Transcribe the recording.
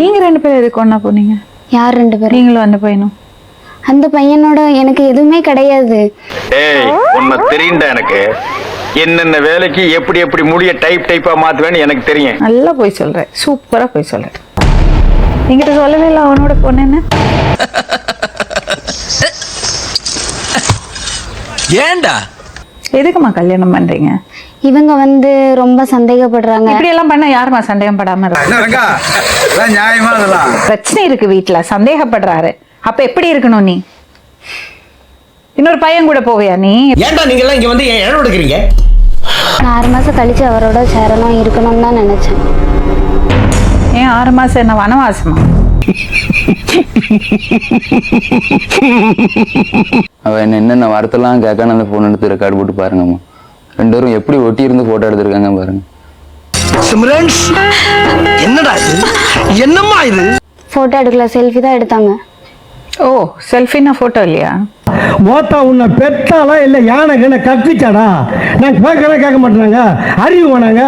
நீங்க 2 பேரும் எதுக்கு ஒண்ணா போனீங்க? யார் 2 பேரும்? நீங்களும் அந்த பையனும்? அந்த பையனோட எனக்கு எதுவுமே கிடையாது. ஏய் உன்னை தெரியும்டா எனக்கு. என்னென்ன வேலைக்கு எப்படி எப்படி முடிய டைப்பா மாத்துவேன்னு எனக்கு தெரியும். நல்லா போய் சொல்றேன், சூப்பரா போய் சொல்றேன். என்கிட்ட சொல்லவே இல்லை அவனோட பொண்ணுன்னு. ஏண்டா எதுக்குமா கல்யாணம் பண்றீங்க? இவங்க ரொம்ப சந்தேகப்படுறாங்க. இப்படி எல்லாம் பண்ண யாருமா சந்தேகம் படாம இருக்கு? நியாயமா அதெல்லாம் பிரச்சனை இருக்கு வீட்டுல, சந்தேகப்படுறாரு. அப்ப எப்படி இருக்கணும் நீ? இன்னொரு பையன் கூட போவியா நீ? ஏண்டா நீங்க எல்லாம் இங்க வந்து ஏன் இடம் எடுக்கிறீங்க? நான் 6 மாசம் கழிச்சு அவரோட சேரணும் இருக்கணும்னு தான் நினைச்சேன். ஏன் 6 மாசம் என்ன வனவாசமா? அவன் என்னென்ன வார்த்தைலாம் கேட்கான அந்த ஃபோன் எடுத்து ரெக்கார்டு போட்டு பாருங்கம்மா. 2 பேரும் எப்படி ஒட்டி இருந்து போட்டோ எடுத்திருக்காங்க பாருங்க. சிம்ரன்ஸ் என்னடா இது? என்னம்மா இது? போட்டோ எடுக்கல, செல்ஃபி தான் எடுத்தாங்க. ஓ, செல்ஃபின்னா போட்டோ இல்லையா? மோத்தா உன்னை பெத்தாலா இல்ல யானை கட்டிச்சாடா? நான் கேட்க மாட்டேனாங்க, அறிவு வேணாங்க.